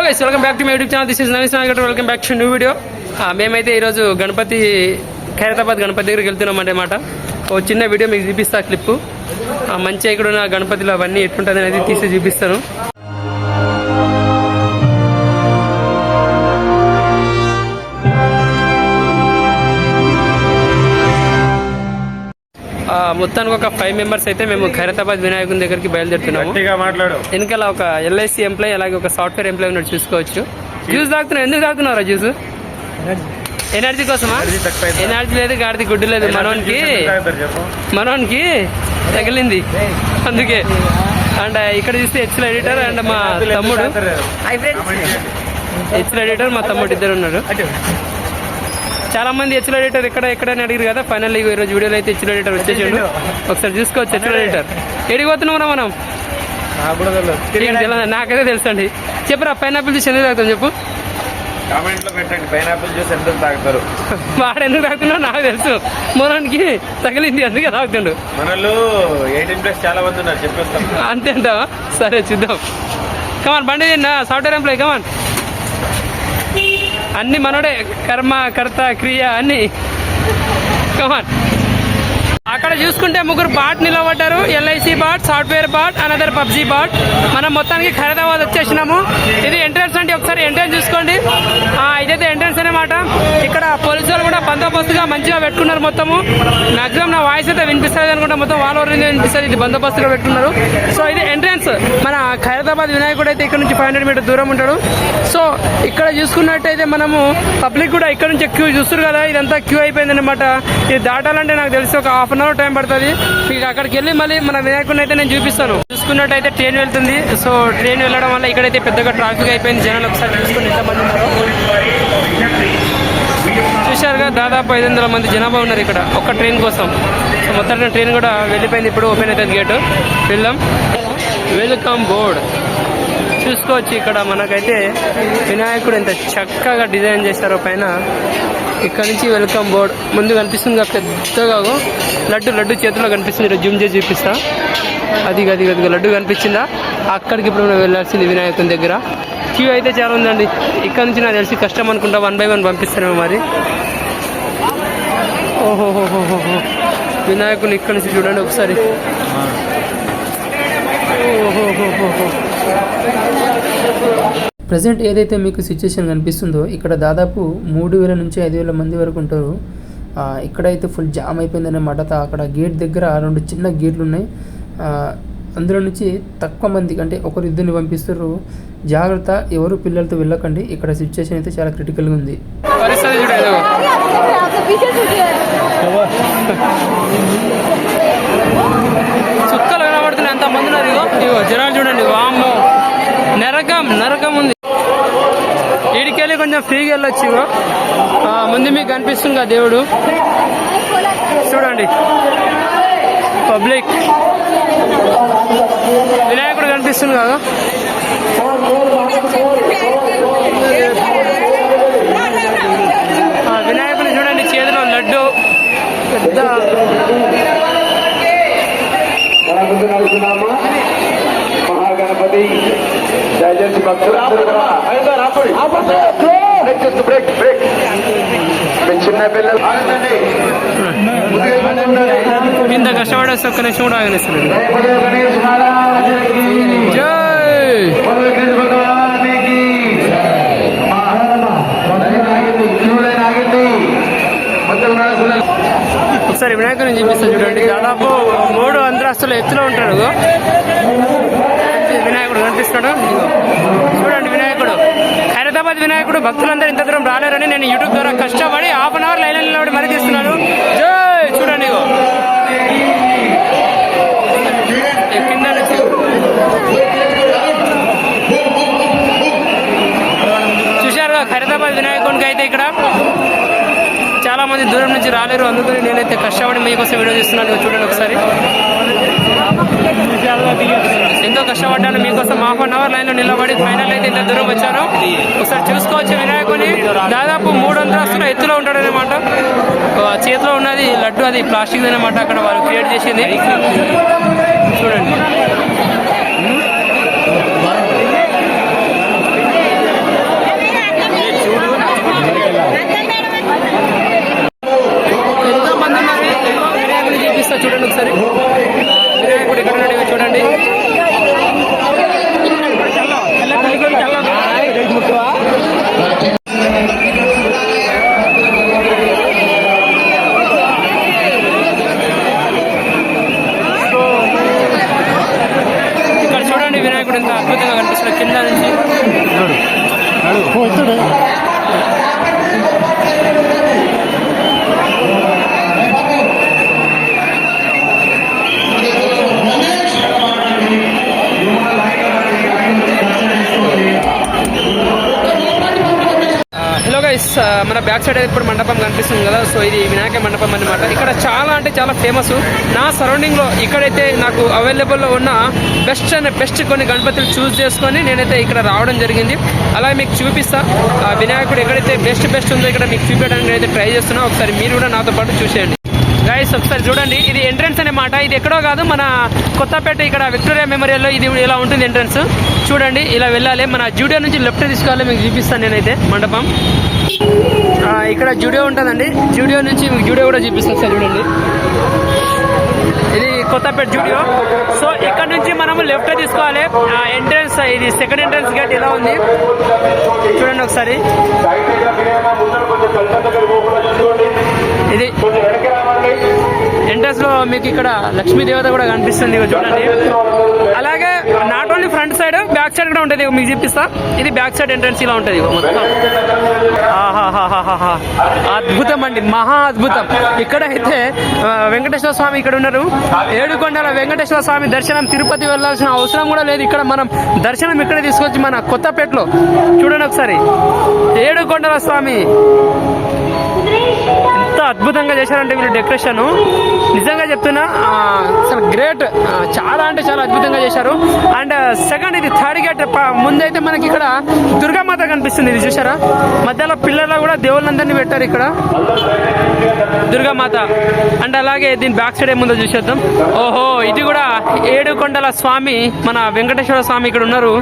Guys welcome back to my YouTube channel. This is Naveen Nagar. Welcome back to new video. మేమైతే ఈరోజు గణపతి ఖైరతాబాద్ గణపతి దగ్గరికి వెళ్తున్నాం అన్నమాట. ఓ చిన్న వీడియో మీకు చూపిస్తా క్లిప్పు. మంచిగా ఇక్కడ ఉన్న గణపతిలో అవన్నీ ఎట్లుంటుంది అనేది తీసి చూపిస్తాను. మొత్తానికి ఒక 5 మెంబర్స్ అయితే మేము ఖైరతాబాద్ వినాయకుని దగ్గరికి బయలుదేరుతున్నాము. వెనకాల ఒక LIC ఎంప్లాయ్ అలాగే ఒక సాఫ్ట్వేర్ ఎంప్లాయ్ ఉన్నట్టు చూసుకోవచ్చు. జ్యూస్ తాగుతున్నావు. ఎందుకు తాగుతున్నారా జ్యూస్? ఎనర్జీ కోసమా? ఎనర్జీ లేదు, గాడిది గుడ్డు లేదు. మనోనికి తగిలింది అందుకే. అండ్ ఇక్కడ చూస్తే హెచ్ఎల్ ఎడిటర్ అండ్ మా తమ్ముడు, హెచ్ఎల్ ఎడిటర్ మా తమ్ముడు ఇద్దరు ఉన్నారు. చాలా మంది హెచ్ఎల్ ఎడిటర్ ఎక్కడైనా అడిగారు కదా. ఫైనల్ ఈరోజు వీడియోలో అయితే హెచ్ఎల్ ఎడిటర్ వచ్చేసాడు. ఒకసారి చూసుకోవచ్చు హెచ్ఎల్ ఎడిటర్. ఎడిగిపోతున్నాం మనం. నాకైతే తెలుసు అండి. చెప్పరా పైనాపిల్ జ్యూస్ ఎందుకు తాగుతాం చెప్పు. కామెంట్ లో పెట్టండి పైనాపిల్ జ్యూస్ ఎందుకు తాగుతారు. వాడు ఎందుకు తాగుతున్నావు నాకు తెలుసు. మొనానికి తగిలింది అందుకే తాగుతుండు. మనలో 18+ చాలా మంది ఉన్నారు చెప్పేస్తాం. అంతే అంటావా? సరే చూద్దాం. కమాన్ బండి సాఫ్ట్వేర్ ఎంప్లాయ్ కమాన్. అన్ని మనోడే, కర్మ కర్త క్రియ అన్ని. కమాన్. అక్కడ చూసుకుంటే 3 బాట్ నిలబడ్డారు. LIC bot, software bot, another PUBG bot. మనం మొత్తానికి ఖైరతాబాద్ వచ్చేసినాము. ఇది ఎంట్రన్స్ అంటే ఒకసారి ఎంట్రన్స్ చూసుకోండి. ఇదైతే ఎంట్రన్స్ అనమాట. ఇక్కడ పోలీసు వాళ్ళు కూడా బందోబస్తుగా మంచిగా పెట్టుకున్నారు. మొత్తము మాక్సిమం నా వాయిస్ అయితే వినిపిస్తుంది అనుకుంటా. మొత్తం వాల్ ఓవర్ వినిపిస్తుంది. ఇది బందోబస్తుగా పెట్టుకున్నారు. సో ఇది ఎంట్రన్స్. మన ఖైరతాబాద్ వినాయకుడు అయితే ఇక్కడ నుంచి 500 మీటర్ దూరం ఉంటాడు. సో ఇక్కడ చూసుకున్నట్టయితే మనము పబ్లిక్ కూడా ఇక్కడ నుంచి క్యూ చూస్తారు కదా. ఇదంతా క్యూ అయిపోయింది అనమాట. ఇది దాటాలంటే నాకు తెలిసి ఒక ½ అన్ అవర్ టైం పడుతుంది. మీకు అక్కడికి వెళ్ళి మళ్ళీ మన వినాయకుడిని అయితే నేను చూపిస్తాను. చూసుకున్నట్టయితే ట్రైన్ వెళ్తుంది. సో ట్రైన్ వెళ్ళడం వల్ల ఇక్కడైతే పెద్దగా ట్రాఫిక్ అయిపోయింది. జనాలు ఒకసారి చూసుకుని ఎంతమంది ఉన్నారు చూశారుగా. దాదాపు 500 మంది జనాభా ఉన్నారు ఇక్కడ ఒక్క ట్రైన్ కోసం. సో మొత్తం ట్రైన్ కూడా వెళ్ళిపోయింది. ఇప్పుడు ఓపెన్ అవుతుంది గేటు. వెళ్దాం. వెల్కమ్ బోర్డ్ చూసుకోవచ్చు. ఇక్కడ మనకైతే వినాయకుడు ఎంత చక్కగా డిజైన్ చేశారో పైన. ఇక్కడ నుంచి వెల్కమ్ బోర్డ్ ముందు కనిపిస్తుంది పెద్దగా. లడ్డు చేతిలో కనిపిస్తుంది. జూమ్ చేసి చూపిస్తా. అది లడ్డు కనిపించిందా? అక్కడికి ఇప్పుడు మనం వెళ్ళాల్సింది వినాయకుని దగ్గర. క్యూ అయితే చాలా ఉందండి. ఇక్కడ నుంచి నాకు తెలిసి కష్టం అనుకుంటా. 1 by 1 పంపిస్తారేమో మరి. ఓహోహోహోహో వినాయకుని ఇక్కడ నుంచి చూడండి ఒకసారి. ప్రజెంట్ ఏదైతే మీకు సిచ్యువేషన్ కనిపిస్తుందో ఇక్కడ దాదాపు 3000 నుంచి 5000 మంది వరకు ఉంటారు. ఇక్కడైతే ఫుల్ జామ్ అయిపోయిందన్నమాట. అక్కడ గేట్ దగ్గర 2 చిన్న గేట్లు ఉన్నాయి. అందులో నుంచి తక్కువ మంది అంటే ఒకరు ఇద్దరిని పంపిస్తారు. జాగ్రత్త, ఎవరు పిల్లలతో వెళ్ళకండి. ఇక్కడ సిచ్యువేషన్ అయితే చాలా క్రిటికల్గా ఉంది. చుక్కలు కనబడుతున్నాయి. ఎంతమంది ఉన్నారు. ఇగో జనాలు చూడండి. వామ్మో నరకం ఉంది. ఈడికెళ్ళి కొంచెం ఫ్రీగా వెళ్ళొచ్చు. ఇగో ముందు మీకు కనిపిస్తుంది కదా దేవుడు. చూడండి పబ్లిక్. వినాయకుడు కనిపిస్తుంది కదా. వినాయకుడు చూడండి, చేతిలో లడ్డు పెద్ద. మహాగణపతి దయచేసి చిన్న పిల్లలు ఇంత కష్టపడేస్తే ఒక్క నిమిషం కూడా ఆగనిస్తుంది. ఒకసారి వినాయకుడిని చూపిస్తా చూడండి. దాదాపు 3 అంతస్తుల ఎత్తులో ఉంటాడు వినాయకుడు. కనిపిస్తున్నాడు చూడండి. వినాయకుడు ఖైరతాబాద్ వినాయకుడు. భక్తులందరూ ఇంత దూరం రాలేరని నేను యూట్యూబ్ ద్వారా కష్టపడి ½ అన్ అవర్ లైన్ నిలబడి మరీ తీస్తున్నాను. చూడండి కింద నుంచి చూశారుగా. ఖైరతాబాద్ వినాయకుడికి అయితే ఇక్కడ చాలా మంది దూరం నుంచి రాలేరు. అందుకని నేనైతే కష్టపడి మీకోసం వీడియో తీస్తున్నాను. చూడండి ఒకసారి. ఎంతో కష్టపడ్డాను మీకోసం. ½ అన్ అవర్ లైన్లో నిలబడి ఫైనల్ అయితే ఇంత దూరం వచ్చాను. ఒకసారి చూసుకోవచ్చు వినాయకుని. దాదాపు 3 అంతస్తుల ఎత్తులో ఉంటాడు అనమాట. చేతిలో ఉన్నది లడ్డు, అది ప్లాస్టిక్ అనమాట. అక్కడ వాళ్ళు క్రియేట్ చేసింది చూడండి. గైస్ మన బ్యాక్ సైడ్ ఇప్పుడు మండపం కనిపిస్తుంది కదా, సో ఇది వినాయక మండపం అన్నమాట. ఇక్కడ చాలా అంటే చాలా ఫేమస్. నా సరౌండింగ్లో ఇక్కడైతే నాకు అవైలబుల్లో ఉన్న బెస్ట్ కొన్ని గణపతులు చూస్ చేసుకొని నేనైతే ఇక్కడ రావడం జరిగింది. అలాగే మీకు చూపిస్తా వినాయకుడు ఎక్కడైతే బెస్ట్ ఉందో ఇక్కడ మీకు చూపించడానికి నేనైతే ట్రై చేస్తున్నా. ఒకసారి మీరు కూడా నాతో పాటు చూసేయండి గైస్. ఒకసారి చూడండి, ఇది ఎంట్రన్స్ అన్నమాట. ఇది ఎక్కడో కాదు, మన కొత్తపేట ఇక్కడ విక్టోరియా మెమోరియల్లో ఇది ఇలా ఉంటుంది ఎంట్రన్స్. చూడండి, ఇలా వెళ్ళాలి. మన జూడియో నుంచి లెఫ్ట్ తీసుకోవాలి. మీకు చూపిస్తాను నేనైతే మండపం. ఇక్కడ జూడియో ఉంటుందండి. జూడియో నుంచి మీకు జూడియో కూడా చూపిస్తాను సార్. చూడండి, ఇది కొత్తపేట జూడియో. సో ఇక్కడ నుంచి మనము లెఫ్ట్ తీసుకోవాలి. ఎంట్రన్స్ ఇది సెకండ్ ఎంట్రన్స్ గేట్ ఇలా ఉంది. చూడండి ఒకసారి, ఇది ఎంట్రన్స్ లో మీకు ఇక్కడ లక్ష్మీ దేవత కూడా కనిపిస్తుంది చూడండి. అలాగే not only front side, back side కూడా ఉంటుంది. మీకు చూపిస్తా. ఇది బ్యాక్ సైడ్ ఎంట్రన్స్ ఇలా ఉంటుంది మొత్తం. అద్భుతం అండి, మహా అద్భుతం. ఇక్కడైతే వెంకటేశ్వర స్వామి ఇక్కడ ఉన్నారు. ఏడుకొండల వెంకటేశ్వర స్వామి దర్శనం తిరుపతి వెళ్ళాల్సిన అవసరం కూడా లేదు. ఇక్కడ మనం దర్శనం ఇక్కడే తీసుకొచ్చి మన కొత్తపేటలో చూడండి ఒకసారి. ఏడుకొండల స్వామి ఎంత అద్భుతంగా చేశారంటే వీళ్ళు డెకరేషన్, నిజంగా చెప్తున్నా అసలు గ్రేట్. చాలా అంటే చాలా అద్భుతంగా చేశారు. అండ్ సెకండ్ ఇది థర్డ్ గేట్ ముందైతే మనకి ఇక్కడ దుర్గామాత కనిపిస్తుంది. ఇది చూసారా, మధ్యలో పిల్లలు కూడా దేవుళ్ళందరినీ పెట్టారు ఇక్కడ దుర్గామాత. అండ్ అలాగే దీని బ్యాక్ సైడ్ ఏముందో చూసేద్దాం. ఓహో, ఇది కూడా ఏడుకొండల స్వామి మన వెంకటేశ్వర స్వామి ఇక్కడ ఉన్నారు.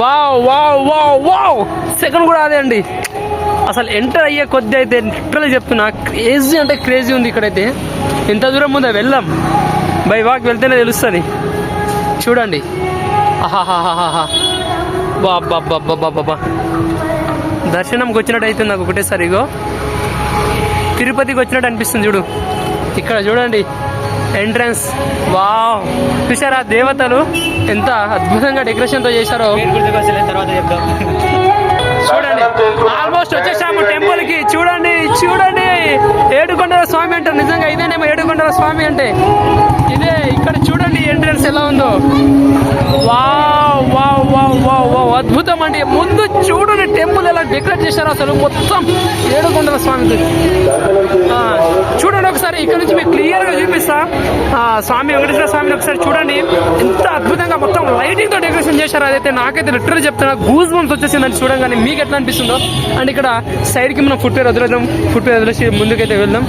Wow wow wow wow, second కూడా అదే అండి. అసలు ఎంటర్ అయ్యే కొద్ది అయితే లిటరల్లీ చెప్తున్నా క్రేజీ అంటే క్రేజీ ఉంది ఇక్కడైతే. ఎంత దూరం ముందే వెళ్ళాం, బై వాక్ వెళ్తేనే తెలుస్తుంది. చూడండి, ఆహాహాహాహా, బాబా దర్శనంకి వచ్చినట్టు అవుతుంది నాకు ఒకటేసారి. ఇగో తిరుపతికి వచ్చినట్టు అనిపిస్తుంది చూడు. ఇక్కడ చూడండి ఎంట్రన్స్. వావ్, చూసారా దేవతలు ఎంత అద్భుతంగా డెకరేషన్తో చేశారో. చూడండి, ఆల్మోస్ట్ వచ్చేసాము టెంపుల్ కి. చూడండి చూడండి, ఏడుకొండల స్వామి అంటారు. నిజంగా ఇదేనేమో ఏడుకొండల స్వామి అంటే ఇదే. ఇక్కడ చూడండి ఎంట్రన్స్ ఎలా ఉందో. Wow wow wow wow wow, అద్భుతం అండి. ముందు చూడండి టెంపుల్ ఎలా డెకరేట్ చేశారు అసలు మొత్తం ఏడుకొండల స్వామికి. చూడండి ఒకసారి, ఇక్కడ నుంచి మీకు క్లియర్ గా చూపిస్తా. స్వామి వెంకటేశ్వర స్వామిని ఒకసారి చూడండి, ఎంత అద్భుతంగా మొత్తం లైటింగ్ తో డెకరేషన్ చేశారు. అదైతే నాకైతే లిటరల్ చెప్తున్నా గూస్ బంప్స్ వచ్చేసిందని చూడంగానే. మీకు ఎట్లా అనిపిస్తుందో. అండ్ ఇక్కడ సైడ్ కి మనం ఫుట్వేర్ వదిలేద్దాం. ఫుట్వేర్ వదిలేసి ముందుకైతే వెళ్దాం.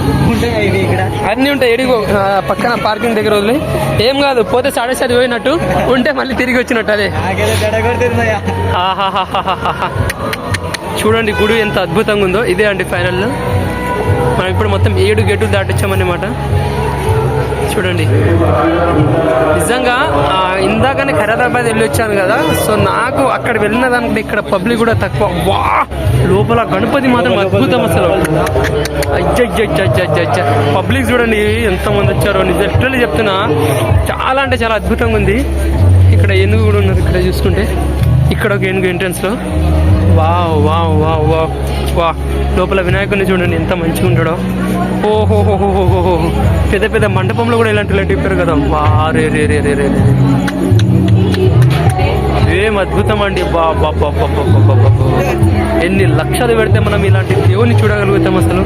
అన్నీ ఉంటాయి. ఎడిగో పక్కన పార్కింగ్ దగ్గర వదిలే. ఏం కాదు, పోతే 7:30 పోయినట్టు, ఉంటే మళ్ళీ తిరిగి వచ్చినట్టు. అదే చూడండి గుడి ఎంత అద్భుతంగా ఉందో. ఇదే అండి ఫైనల్. మనం ఇప్పుడు మొత్తం 7 గేట్లు దాటించామన్నమాట. చూడండి, నిజంగా ఇందాకనే ఖైరతాబాద్ వెళ్ళి వచ్చాను కదా, సో నాకు అక్కడ వెళ్ళిన దానికి ఇక్కడ పబ్లిక్ కూడా తక్కువ. వా, లోపల గణపతి మాత్రం అద్భుతం అసలు. అజ్జ పబ్లిక్ చూడండి ఎంతమంది వచ్చారో. లిటరల్లీ చెప్తున్నా చాలా అంటే చాలా అద్భుతంగా ఉంది. ఇక్కడ ఏనుగు కూడా ఉన్నారు. ఇక్కడ చూసుకుంటే ఇక్కడ ఒక ఏనుగు ఎంట్రన్స్లో. వావ్ వావ్ వావ్ వావ్ వా, లోపల వినాయకుడిని చూడండి ఎంత మంచిగా ఉంటాడో. ఓహోహోహోహోహో, పెద్ద పెద్ద మండపంలో కూడా ఇలాంటి చెప్పారు కదా. వా రే రే రే రే రే, ఏం అద్భుతం అండి. ఎన్ని లక్షలు పెడితే మనం ఇలాంటి దేవుని చూడగలుగుతాం అసలు.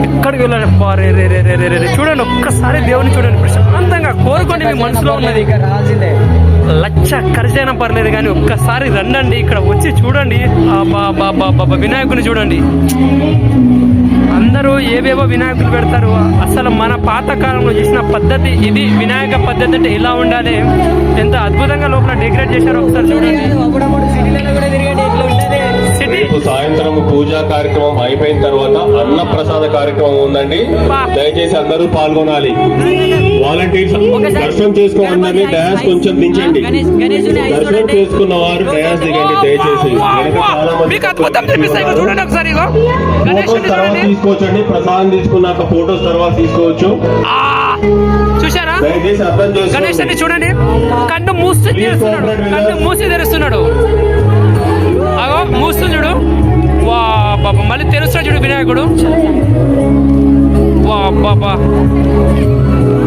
ఎక్కడికి వెళ్ళాలి. రే రే రే రే రే రే, చూడండి ఒక్కసారి దేవుని చూడండి ప్రశాంతంగా. కోరుకోండి మీ మనసులో ఉన్నది. లక్ష ఖర్చైనా పర్లేదు కానీ ఒక్కసారి రండి, ఇక్కడ వచ్చి చూడండి. వినాయకుని చూడండి. అందరూ ఏవేవో వినాయకులు పెడతారు. అసలు మన పాతకాలంలో చేసిన పద్ధతి ఇది. వినాయక పద్ధతి అంటే ఇలా ఉండాలి. ఎంత అద్భుతంగా లోపల డెకరేట్ చేశారో ఒకసారి చూడండి. సాయంత్రం పూజా కార్యక్రమం అయిపోయిన తర్వాత అన్న ప్రసాద కార్యక్రమం ఉందండి. దయచేసి అందరూ పాల్గొనాలి. వాలంటీర్స్ దర్శనం చేసుకోవాలని డయాస్ కొంచెం దించండి. దర్శనం చేసుకున్న వారు డయాస్ దిగండి దయచేసి. ఫోటోస్ తర్వాత తీసుకోవచ్చండి. ప్రసాదం తీసుకున్నాక ఫోటోస్ తర్వాత తీసుకోవచ్చు. చూసారా, దయచేసి అర్థం చేసుకోండి. చూడండి, కన్ను మూసి తెరుస్తున్నాడు. అగో మూస్తూ చూడు. వా బాబా, మళ్ళీ తెరుస్తాడు చూడు వినాయకుడు. వా బాబా,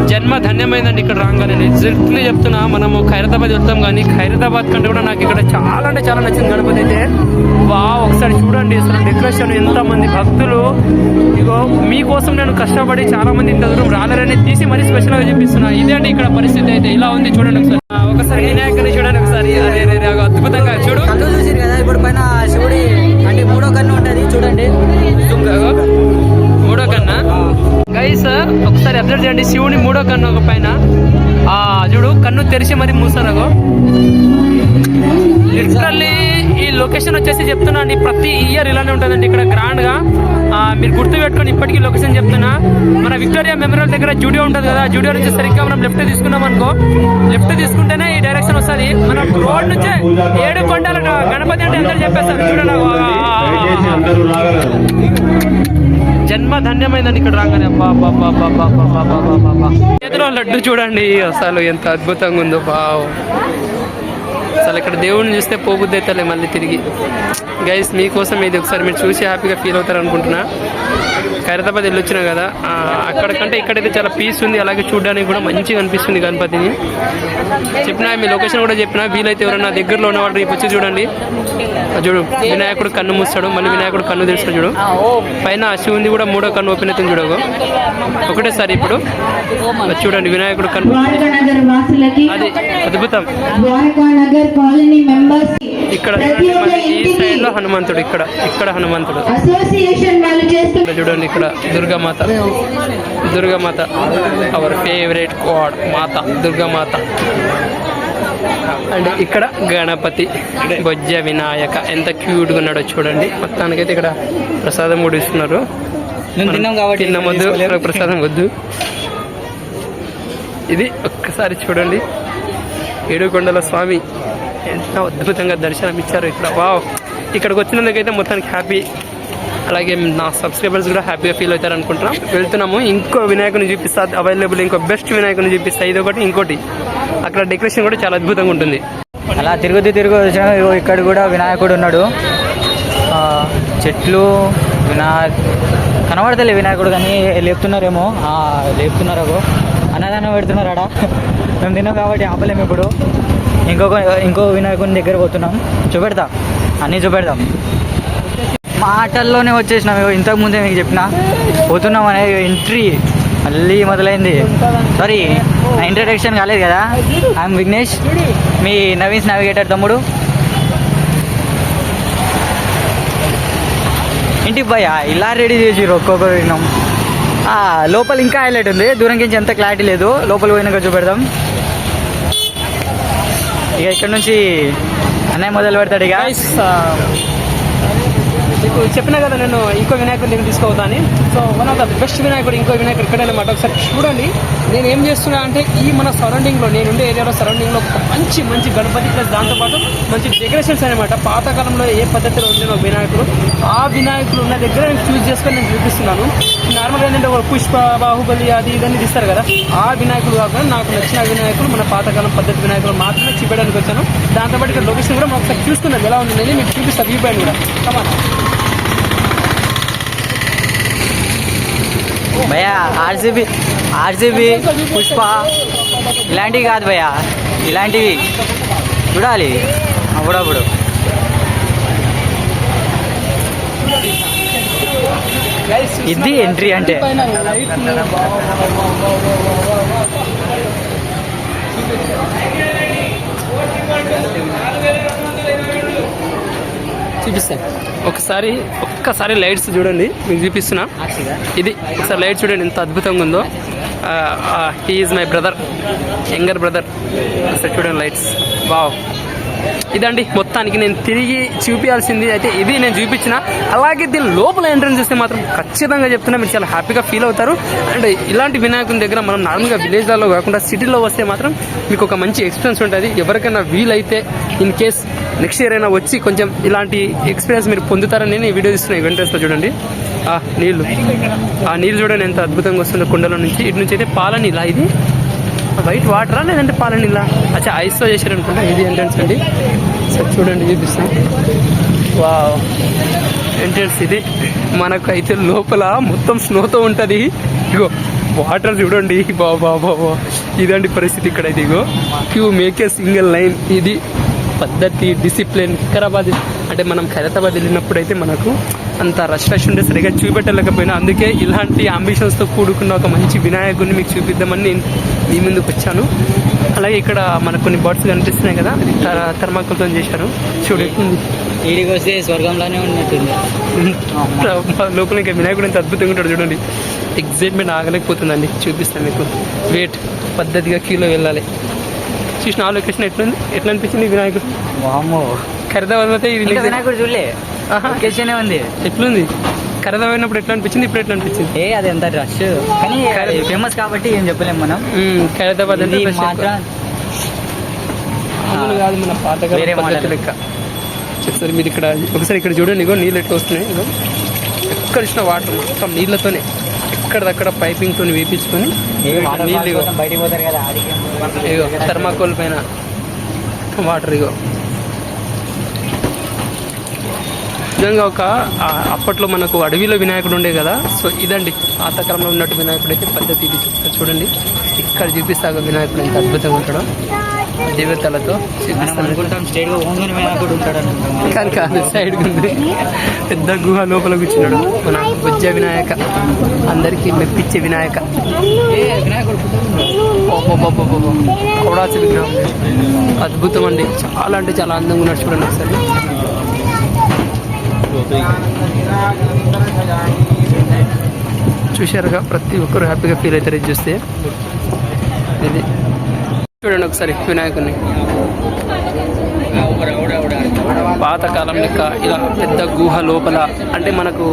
జన్మ ధన్యమైందండి ఇక్కడ రాగానే. ఎగ్జాక్ట్లీ చెప్తున్నా, మనము ఖైరతాబాద్ వెళ్తాం కానీ ఖైరతాబాద్ కంటే కూడా నాకు ఇక్కడ చాలా అంటే చాలా నచ్చింది గణపతి అయితే. ఒకసారి చూడండి అసలు డెకరేషన్, ఎంతమంది భక్తులు. ఇగో మీకోసం నేను కష్టపడి చాలా మంది ఇంత దూరం రాలేరని తీసి మరీ స్పెషల్గా చూపిస్తున్నా. ఇదే అండి ఇక్కడ పరిస్థితి అయితే ఇలా ఉంది. చూడండి ఒకసారి వినాయకుని చూడండి ఒకసారి. అరే అద్భుతంగా చూడు. చూసారు కదా ఇప్పుడు పైన శివుడి అంటే 3వ కన్ను ఉంటుంది చూడండి. మూడో కన్నా గైస్ ఒకసారి అబ్జర్వ్ చేయండి. శివుని 3వ కన్ను ఒక పైన చూడు, కన్ను తెరిచి మరి మూసారగో. లిటరల్లీ ఈ లొకేషన్ వచ్చేసి చెప్తున్నాను, ప్రతి ఇయర్ ఇలానే ఉంటుందండి ఇక్కడ గ్రాండ్ గా. మీరు గుర్తు పెట్టుకొని ఇప్పటికీ లొకేషన్ చెప్తున్నా. మన విక్టోరియా మెమోరియల్ దగ్గర జూడియో ఉంటుంది కదా, జూడియో నుంచి సరిగ్గా మనం లెఫ్ట్ తీసుకున్నాం అనుకో, లెఫ్ట్ తీసుకుంటేనే ఈ డైరెక్షన్ వస్తుంది. మనం రోడ్ నుంచే 7 కొండల గణపతి అంటే అందరూ చెప్పేస్తారు. చూడండి జన్మ ధన్యమైందని ఇక్కడ రాగానే. చేతిలో లడ్డు చూడండి అసలు ఎంత అద్భుతంగా ఉందో. అసలు ఇక్కడ దేవుడిని చూస్తే పోబుద్ది అవుతాలే మళ్ళీ తిరిగి. గైస్ మీకోసం ఇది ఒకసారి మీరు చూసి హ్యాపీగా ఫీల్ అవుతారు అనుకుంటున్నా. ఖైరతాబాద్ వెళ్ళొచ్చినా కదా, అక్కడ కంటే ఇక్కడైతే చాలా పీస్ ఉంది. అలాగే చూడడానికి కూడా మంచిగా అనిపిస్తుంది గణపతిని. చెప్పినా మీ లొకేషన్ కూడా చెప్పినా, వీలైతే ఎవరైనా దగ్గరలో ఉన్నవాళ్ళు రేపు వచ్చి చూడండి. చూడు వినాయకుడు కన్ను మూస్తాడు, మళ్ళీ వినాయకుడు కన్ను తెరుస్తాడు. చూడు పైన శివుంది కూడా 3వ కన్ను ఓపెన్ అవుతుంది. చూడగో ఒకటేసారి ఇప్పుడు చూడండి వినాయకుడు కన్ను. అది అద్భుతం. ఇక్కడ ఈ సైడ్ లో హనుమంతుడు, ఇక్కడ హనుమంతుడు చూడండి. ఇక్కడ Durgamata our favourite God Mata Durgamata. And ఇక్కడ గణపతి బొజ్జ వినాయక ఎంత క్యూట్గా ఉన్నాడో చూడండి. మొత్తానికైతే ఇక్కడ ప్రసాదం కూడా ఇస్తున్నారు. తిన్నమొద్దు ప్రసాదం వద్దు. ఇది ఒక్కసారి చూడండి, ఏడుకొండల స్వామి ఎంత అద్భుతంగా దర్శనం ఇచ్చారు ఇక్కడ. ఇక్కడికి వచ్చినందుకైతే మొత్తానికి హ్యాపీ. అలాగే నా సబ్స్క్రైబర్స్ కూడా హ్యాపీగా ఫీల్ అవుతారు అనుకుంటున్నాం. వెళ్తున్నాము, ఇంకో వినాయకుని చూపిస్తా అవైలబుల్, ఇంకో బెస్ట్ వినాయకుని చూపిస్తా. ఇదొకటి, ఇంకోటి అక్కడ డెకరేషన్ కూడా చాలా అద్భుతంగా ఉంటుంది. అలా తిరుగుతూ వచ్చిన ఇక్కడ కూడా వినాయకుడు ఉన్నాడు. చెట్లు కనబడతలే వినాయకుడు కానీ లేపుతున్నారేమో. లేపుతున్నారో అన్నదానం పెడుతున్నారు ఆడ. మేము తిన్నాం కాబట్టి ఆపలేము. ఇప్పుడు ఇంకో వినాయకుని దగ్గర పోతున్నాం. చూపెడతాం, అన్నీ చూపెడతాం. మాటల్లోనే వచ్చేసినాం. ఇంతకుముందే మీకు చెప్పిన పోతున్నాం అనే ఎంట్రీ మళ్ళీ మొదలైంది. సారీ, నా ఇంట్రడక్షన్ కాలేదు కదా. I'm Vignesh, me Naveen's navigator తమ్ముడు. ఇంటికి భయ ఇలా రెడీ చేసి ఒక్కొక్కరు విన్నాం. లోపల ఇంకా హైలైట్ ఉంది. దూరం నుంచి ఎంత క్లారిటీ లేదు. లోపల పోయినాక చూపెడదాం. ఇక ఇక్కడ నుంచి అన్నయ్య మొదలు పెడతాడు. ఇక మీకు చెప్పినా కదా నేను ఇంకో వినాయకుడి దగ్గర తీసుకోవద్దని. So one of the best వినాయకుడు ఇంకో వినాయకుడు ఇక్కడ అనమాట. ఒకసారి చూడండి నేను ఏం చేస్తున్నా అంటే, ఈ మన సరౌండింగ్లో నేనుండే ఏరియాలో సరౌండింగ్లో మంచి గణపతి ప్లస్ దాంతోపాటు మంచి డెకరేషన్స్ అనమాట. పాతకాలంలో ఏ పద్ధతిలో ఉండే వినాయకుడు, ఆ వినాయకుడు ఉన్న దగ్గర నేను చూస్ చేసుకొని నేను చూపిస్తున్నాను. నార్మల్గా ఏంటంటే ఒక పుష్ప, బాహుబలి అది ఇదన్నీ తీస్తారు కదా, ఆ వినాయకుడు కాకుండా నాకు నచ్చిన వినాయకుడు మన పాతకాలం పద్ధతి వినాయకుడు మాత్రమే చూపించడానికి వచ్చాను. దాంతోపాటు ఇక్కడ లొకేషన్ కూడా మనం ఒకసారి చూసుకున్నాం ఎలా ఉంది. నేను మీకు చూపిస్తాను వ్యూ పాయింట్ కూడా. కమాన్ భయ్యా, ఆర్సీబీ పుష్ప ఇలాంటివి కాదు భయ్యా, ఇలాంటివి చూడాలి అప్పుడప్పుడు. ఇది ఎంట్రీ అంటే. చూపిస్తాను ఒక్కసారి లైట్స్ చూడండి, మీకు చూపిస్తున్నా. ఇది ఒకసారి లైట్ చూడండి ఎంత అద్భుతంగా ఉందో. He is my brother, younger brother. ఒకసారి చూడండి లైట్స్. వావ్, ఇదండి మొత్తానికి నేను తిరిగి చూపించాల్సింది అయితే ఇది నేను చూపించిన. అలాగే దీని లోపల ఎంట్రన్స్ చేస్తే మాత్రం ఖచ్చితంగా చెప్తున్నా మీరు చాలా హ్యాపీగా ఫీల్ అవుతారు. అండ్ ఇలాంటి వినాయకుని దగ్గర మనం నార్మల్గా విలేజ్లలో కాకుండా సిటీలో వస్తే మాత్రం మీకు ఒక మంచి ఎక్స్పీరియన్స్ ఉంటుంది. ఎవరికైనా వీలైతే ఇన్ కేస్ నెక్స్ట్ ఇయర్ అయినా వచ్చి కొంచెం ఇలాంటి ఎక్స్పీరియన్స్ మీరు పొందుతారని నేను ఈ వీడియో ఇస్తున్నాను. ఈవెంట్స్లో చూడండి ఆ నీళ్ళు చూడండి ఎంత అద్భుతంగా వస్తుందో కుండలో నుంచి. ఇటు నుంచి అయితే పాలనీలా, ఇది వైట్ వాటరా లేదంటే పాలనీలా, అచ్చా ఐస్తో చేశారు అనుకుంటా. ఇది ఎంట్రన్స్ అండి. సార్ చూడండి చూపిస్తాం. వావ్, ఎంట్రన్స్ ఇది. మనకు అయితే లోపల మొత్తం స్నోతో ఉంటుంది. ఇగో వాటర్ చూడండి బాబా బాబా, ఇదండి పరిస్థితి ఇక్కడ. ఇదిగో queue make a single line, ఇది పద్ధతి, డిసిప్లిన్. వికారాబాద్ అంటే మనం ఖైరతాబాద్ వెళ్ళినప్పుడు అయితే మనకు అంత రష్ ఉండే సరిగా చూపెట్టలేకపోయినా, అందుకే ఇలాంటి అంబిషన్స్తో కూడుకున్న ఒక మంచి వినాయకుడిని మీకు చూపిద్దామని నేను మీ ముందుకు వచ్చాను. అలాగే ఇక్కడ మనకు కొన్ని బర్డ్స్ కనిపిస్తున్నాయి కదా, అది థర్మాకోల్తో చేశారు. చూడు ఈడికి వస్తే స్వర్గంలోనే ఉన్నట్టుంది. లోపల ఇంకా వినాయకుడు ఎంత అద్భుతంగా ఉంటాడు చూడండి. ఎగ్జైట్మెంట్ ఆగలేకపోతుందండి, చూపిస్తాను మీకు. వెయిట్, పద్ధతిగా క్యూలో వెళ్ళాలి. చూసిన ఆ లొకేషన్ ఎట్లా అనిపించింది వినాయకుడు? ఖైరతాబాద్ అయితే ఇది వినాయకుడు చూడలే, లొకేషన్ ఉంది. ఎట్లుంది ఖైరతాబాద్ అయినప్పుడు ఎట్లా అనిపించింది, ఇప్పుడు ఎట్లా అనిపించింది? అది ఎంత రష్, కానీ ఫేమస్ కాబట్టి ఏం చెప్పలేము మనం. ఖైరతాబాద్ అంటే మాత్రం కాదు, మన పాతకాలం లెక్క. ఒకసారి మీరు ఇక్కడ ఒకసారి ఇక్కడ చూడండి, ఇగో నీళ్ళు ఎట్లా వస్తున్నాయి. ఇగో ఎక్కడ ఇచ్చిన వాటర్ మొత్తం నీళ్ళతోనే, ఎక్కడదక్కడ పైపింగ్తో వేపించుకొని నీళ్ళు బయటికి పోతారు కదా, ఇగో థర్మాకోల్ పైన వాటర్. ఇగో నిజంగా ఒక అప్పట్లో మనకు అడవిలో వినాయకుడు ఉండే కదా, సో ఇదండి పాతకాలంలో ఉన్నట్టు వినాయకుడు అయితే పద్ధతి. ఇది చెప్తారు చూడండి, ఇక్కడ చూపిస్తాగా వినాయకుడు ఎంత అద్భుతంగా ఉంటాడో, దేవతలతో కానీ కాదు, సైడ్ ఉంది పెద్ద గుహ లోపల కూర్చున్నాడు మన బుజ్జ వినాయక, అందరికీ మెప్పించే వినాయక. కొడాచి విగ్రహం అద్భుతం అండి, చాలా అంటే చాలా అందంగా ఉన్నాడు. చూడండి ఒకసారి. చూశారుగా, ప్రతి ఒక్కరు హ్యాపీగా ఫీల్ అవుతారు ఇది చూస్తే. ఇది చూడండి ఒకసారి వినాయకుడిని, పాతకాలం లెక్క ఇలా పెద్ద గుహ లోపల. అంటే మనకు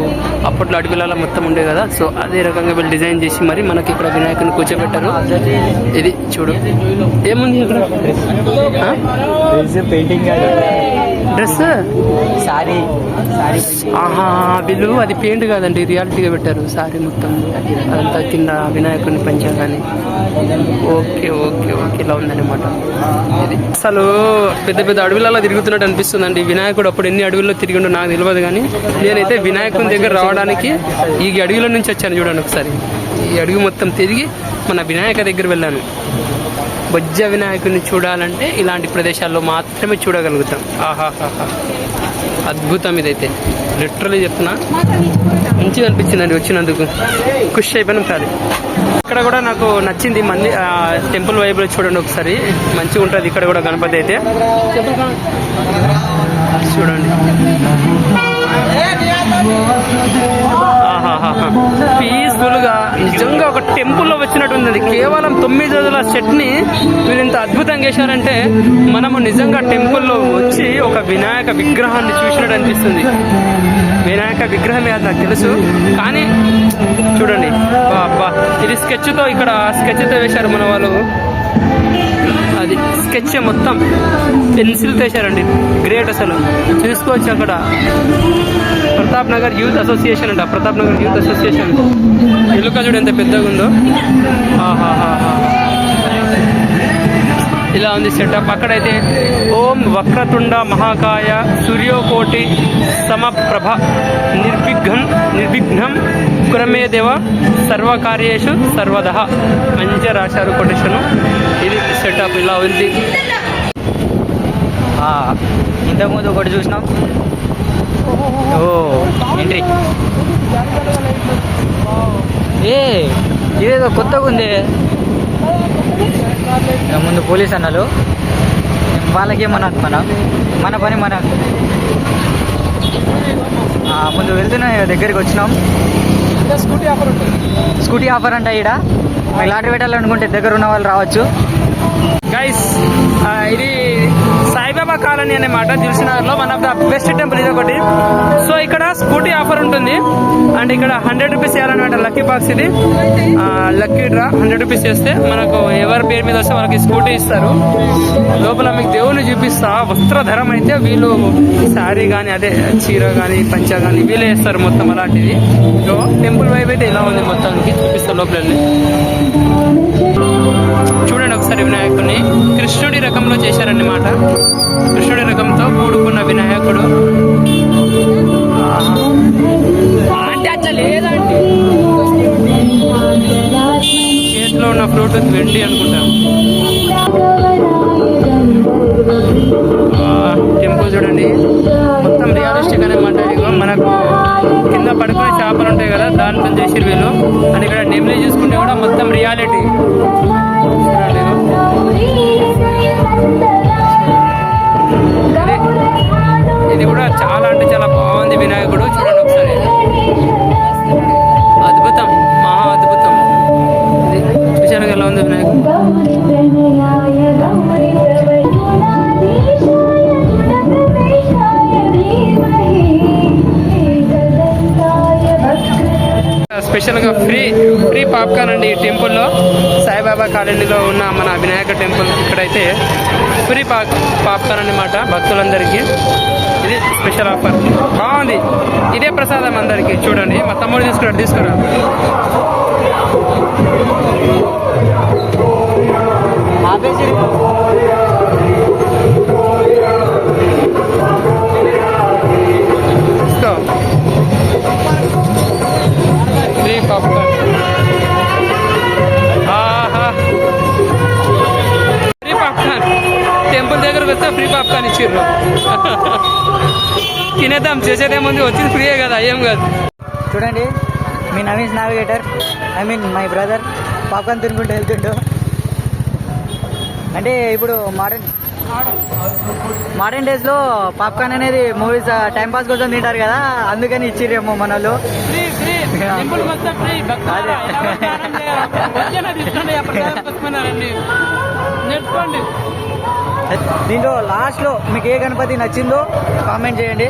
అప్పట్లో అడవిలలో మొత్తం ఉండే కదా, సో అదే రకంగా వీళ్ళు డిజైన్ చేసి మరి మనకి ఇక్కడ వినాయకుని కూర్చోబెట్టారు. ఇది చూడు, ఏముంది ఇక్కడ పెయింటింగ్ డ్రెస్ సారీ. ఆహా, వీళ్ళు అది పెయింట్ కాదండి, రియాలిటీగా పెట్టారు సారీ మొత్తం. అదంతా కింద వినాయకుని పంచాగాని. ఓకే ఓకే ఓకే, ఇలా ఉందన్నమాట. ఇది అసలు పెద్ద పెద్ద అడవులలో తిరుగుతున్నట్టు అనిపిస్తుందండి. వినాయకుడు అప్పుడు ఎన్ని అడవుల్లో తిరిగిండో నాకు తెలియదు, కానీ నేనైతే వినాయకుని దగ్గర రావడానికి ఈ అడవిలో నుంచి వచ్చాను. చూడండి ఒకసారి, ఈ అడవి మొత్తం తిరిగి మన వినాయక దగ్గర వెళ్ళాను. బొజ్జ వినాయకుడిని చూడాలంటే ఇలాంటి ప్రదేశాల్లో మాత్రమే చూడగలుగుతాం. ఆహాహాహా, అద్భుతం ఇదైతే, లిటరలీ చెప్తున్నా. మంచిగా అనిపించిందండి వచ్చినందుకు, ఖుషి అయిపోయినాం. కాదు ఇక్కడ కూడా నాకు నచ్చింది, మళ్ళీ టెంపుల్ వైపులో చూడండి ఒకసారి, మంచిగా ఉంటుంది ఇక్కడ కూడా గణపతి అయితే. చూడండి పీస్ఫుల్గా, నిజంగా ఒక టెంపుల్లో వచ్చినట్టు ఉంది. కేవలం 9 రోజుల సెట్ని మీరు ఇంత అద్భుతంగా చేశారంటే మనము నిజంగా టెంపుల్లో వచ్చి ఒక వినాయక విగ్రహాన్ని చూసినట్టు అనిపిస్తుంది. వినాయక విగ్రహమే అది నాకు తెలుసు, కానీ చూడండి అబ్బా, ఇది స్కెచ్తో, ఇక్కడ స్కెచ్తో వేశారు మన వాళ్ళు. అది స్కెచ్ మొత్తం పెన్సిల్తో వేశారండి, గ్రేట్ అసలు. చూసుకోవచ్చు అక్కడ ప్రతాప్ నగర్ యూత్ అసోసియేషన్ అంట, ప్రతాప్ నగర్ యూత్ అసోసియేషన్. ఎలుక చూడు ఎంత పెద్దగా ఉందో. ఆహాహాహా, ఇలా ఉంది సెటప్. అక్కడైతే ఓం వక్రతుండ మహాకాయ సూర్యోకోటి సమప్రభ నిర్విఘ్నం కురమే దేవ సర్వకార్యేషు సర్వదః మంచిగా రాశారు కొటేషను. ఇది సెటప్ ఇలా ఉంది. ఇంతకుముందు ఒకటి చూసినాం, ఓ ఎంట్రీ. ఇదేదో కొత్తగా ఉంది. ముందు పోలీస్ అన్నారు, వాళ్ళకేమన్నది మన పని మన. ముందు వెళ్తున్నా దగ్గరికి వచ్చినాం. స్కూటీ ఆఫర్ అంట. ఈడ మీకు లాటరీ పెట్టాలనుకుంటే దగ్గర ఉన్న వాళ్ళు రావచ్చు. గైస్, ఇది సాయిబాబా కాలనీ అన్నమాట, దిల్సుఖ్నగర్లో one of the best temple ఇది ఒకటి. సో ఇక్కడ స్కూటీ ఆఫర్ ఉంటుంది, అండ్ ఇక్కడ 100 రూపీస్ వేయాలన్నమాట. లక్కీ బాక్స్ ఇది, లక్కీ డ్రా. 100 రూపీస్ వేస్తే మనకు ఎవరి పేరు మీద వస్తే వాళ్ళకి స్కూటీ ఇస్తారు. లోపల మీకు దేవుని చూపిస్తా. వస్త్రధరం అయితే వీళ్ళు శారీ కానీ, అదే చీర కానీ, పంచ కానీ వీళ్ళే వేస్తారు మొత్తం అలాంటిది. సో టెంపుల్ వైపు అయితే ఇలా ఉంది, మొత్తానికి చూపిస్తారు లోపల. చూడండి ఒకసారి వినాయకుడిని కృష్ణుడి రకంలో చేశారన్నమాట. కృష్ణుడి రకంతో కూడుకున్న వినాయకుడు. అంటే అట్లా లేదండి. బ్లూటూత్ వెండి అనుకుంటా. టెంపుల్ చూడండి మొత్తం రియలిస్టిక్ అనమాట. ఇగో మనకు కింద పడుకునే చేపలు ఉంటాయి కదా, దాంతో చేసిరు వీళ్ళు. అని ఇక్కడ నెమ్లీ చూసుకుంటే కూడా మొత్తం రియాలిటీ. ఇది కూడా చాలా అంటే చాలా బాగుంది వినాయకుడు. చూడండి ఒకసారి, అద్భుతం, మహా అద్భుతం. విశాలంగా ఎలా ఉంది వినాయకుడు. స్పెషల్గా ఫ్రీ పాప్కార్న్ అండి ఈ టెంపుల్లో. సాయిబాబా కాలనీలో ఉన్న మన వినాయక టెంపుల్ ఇక్కడైతే ఫ్రీ పాప్కార్న్ అన్నమాట భక్తులందరికీ. ఇది స్పెషల్ ఆఫర్, బాగుంది. ఇదే ప్రసాదం అందరికీ. చూడండి మా తమ్ముడు తీసుకురా. Free popcorn, free popcorn. Temple దగ్గరకు వస్తే ఫ్రీ పాప్కార్న్ ఇచ్చిర్రు. తినేద్దాం, చేసేదేముంది, వచ్చింది ఫ్రీయే కదా, ఏం కాదు. చూడండి మీ Naveen navigator, I mean my brother popcorn తినుకుంటూ వెళ్తుండు. అంటే ఇప్పుడు మోడర్న్ డేస్లో పాప్కార్న్ అనేది మూవీస్ టైంపాస్ కోసం తింటారు కదా, అందుకని ఇచ్చిరేమో మన వాళ్ళు. దీంట్లో లాస్ట్లో మీకు ఏ గణపతి నచ్చిందో కామెంట్ చేయండి.